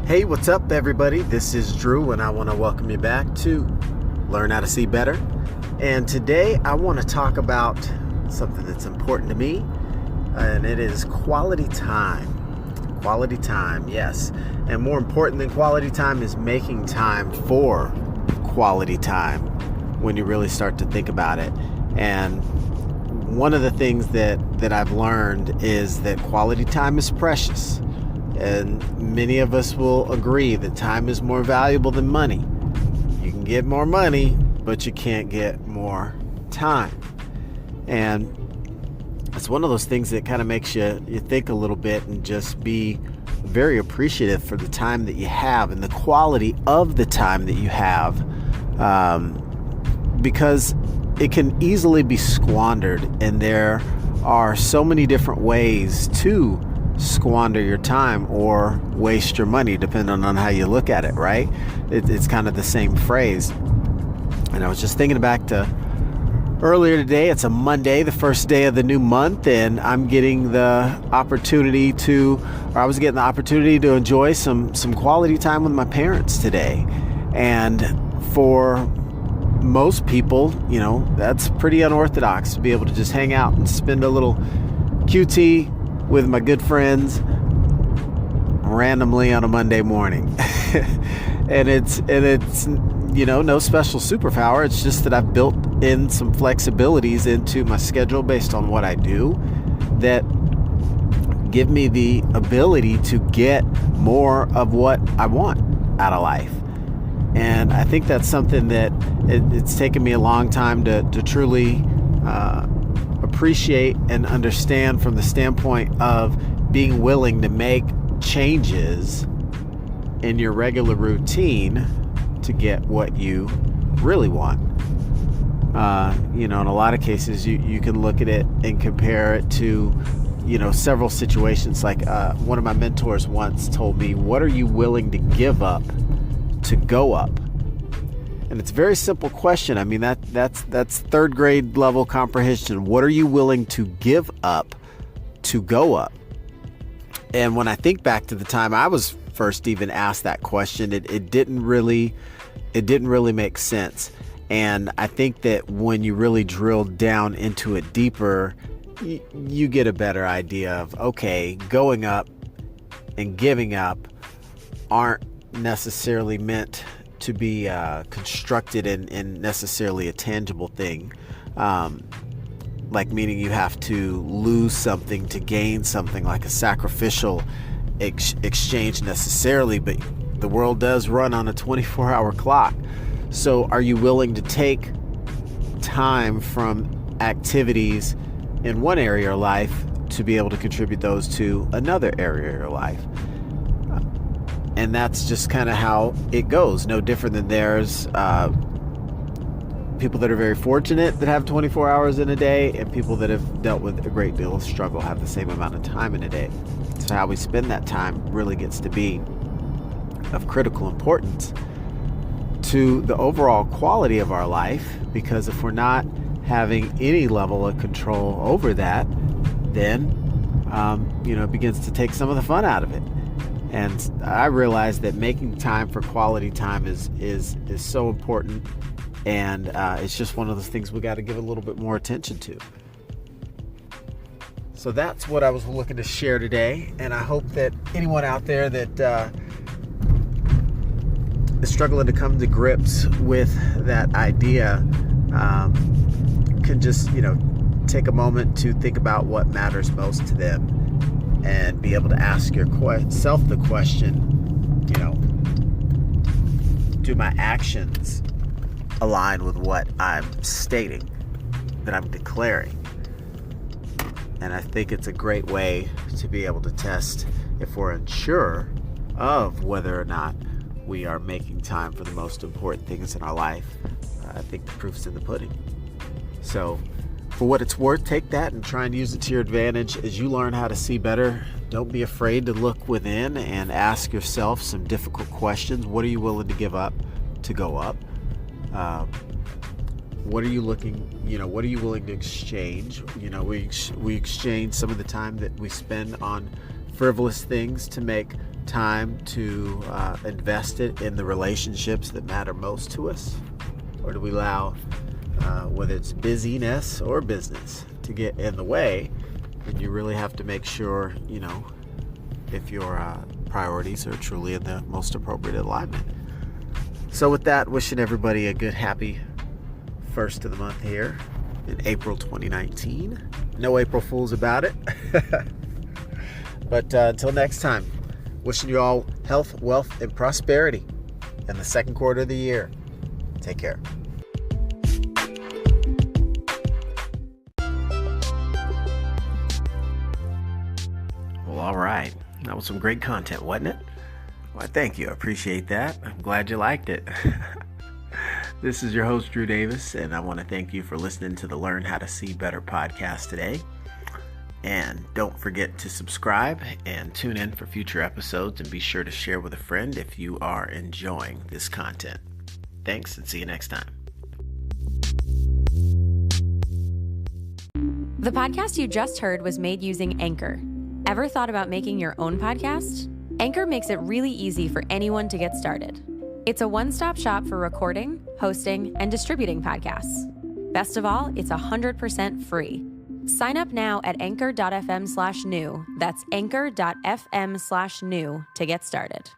Hey, what's up, everybody? This is Drew, and I want to welcome you back to Learn How to See Better. And today I want to talk about something that's important to me, and it is quality time. Quality time, yes. And more important than quality time is making time for quality time when you really start to think about it. And one of the things that I've learned is that quality time is precious. And many of us will agree that time is more valuable than money. You can get more money, but you can't get more time. And it's one of those things that kind of makes you think a little bit and just be very appreciative for the time that you have and the quality of the time that you have, because it can easily be squandered, and there are so many different ways to squander your time or waste your money, depending on how you look at it, right? It's kind of the same phrase. And I was just thinking back to earlier today. It's a Monday, the first day of the new month, and I was getting the opportunity to enjoy some quality time with my parents today. And for most people, that's pretty unorthodox to be able to just hang out and spend a little QT with my good friends randomly on a Monday morning. and it's no special superpower. It's just that I've built in some flexibilities into my schedule based on what I do that give me the ability to get more of what I want out of life. And I think that's something that it's taken me a long time to truly appreciate and understand, from the standpoint of being willing to make changes in your regular routine to get what you really want. In a lot of cases, you can look at it and compare it to, several situations. Like one of my mentors once told me, "What are you willing to give up to go up?" And it's a very simple question. I mean, that's third grade level comprehension. What are you willing to give up to go up? And when I think back to the time I was first even asked that question, it didn't really make sense. And I think that when you really drill down into it deeper, you get a better idea of, okay, going up and giving up aren't necessarily meant to be constructed in necessarily a tangible thing, like meaning you have to lose something to gain something, like a sacrificial exchange necessarily. But the world does run on a 24-hour clock. So are you willing to take time from activities in one area of your life to be able to contribute those to another area of your life? And that's just kind of how it goes. No different than there's people that are very fortunate that have 24 hours in a day, and people that have dealt with a great deal of struggle have the same amount of time in a day. So how we spend that time really gets to be of critical importance to the overall quality of our life, because if we're not having any level of control over that, then it begins to take some of the fun out of it. And I realize that making time for quality time is so important, and it's just one of those things we got to give a little bit more attention to. So that's what I was looking to share today, and I hope that anyone out there that is struggling to come to grips with that idea can just take a moment to think about what matters most to them, and be able to ask yourself the question, do my actions align with what I'm stating, that I'm declaring? And I think it's a great way to be able to test if we're unsure of whether or not we are making time for the most important things in our life. I think the proof's in the pudding. So for what it's worth, take that and try and use it to your advantage as you learn how to see better. Don't be afraid to look within and ask yourself some difficult questions. What are you willing to give up to go up? What are you what are you willing to exchange? We exchange some of the time that we spend on frivolous things to make time to invest it in the relationships that matter most to us? Or do we allow, whether it's busyness or business, to get in the way? And you really have to make sure, if your priorities are truly in the most appropriate alignment. So with that, wishing everybody a good, happy first of the month here in April 2019. No April Fools about it. But until next time, wishing you all health, wealth, and prosperity in the second quarter of the year. Take care. Well, all right. That was some great content, wasn't it? Well, thank you. I appreciate that. I'm glad you liked it. This is your host, Drew Davis, and I want to thank you for listening to the Learn How to See Better podcast today. And don't forget to subscribe and tune in for future episodes, and be sure to share with a friend if you are enjoying this content. Thanks, and see you next time. The podcast you just heard was made using Anchor. Ever thought about making your own podcast? Anchor makes it really easy for anyone to get started. It's a one-stop shop for recording, hosting, and distributing podcasts. Best of all, it's 100% free. Sign up now at anchor.fm/new. That's anchor.fm/new to get started.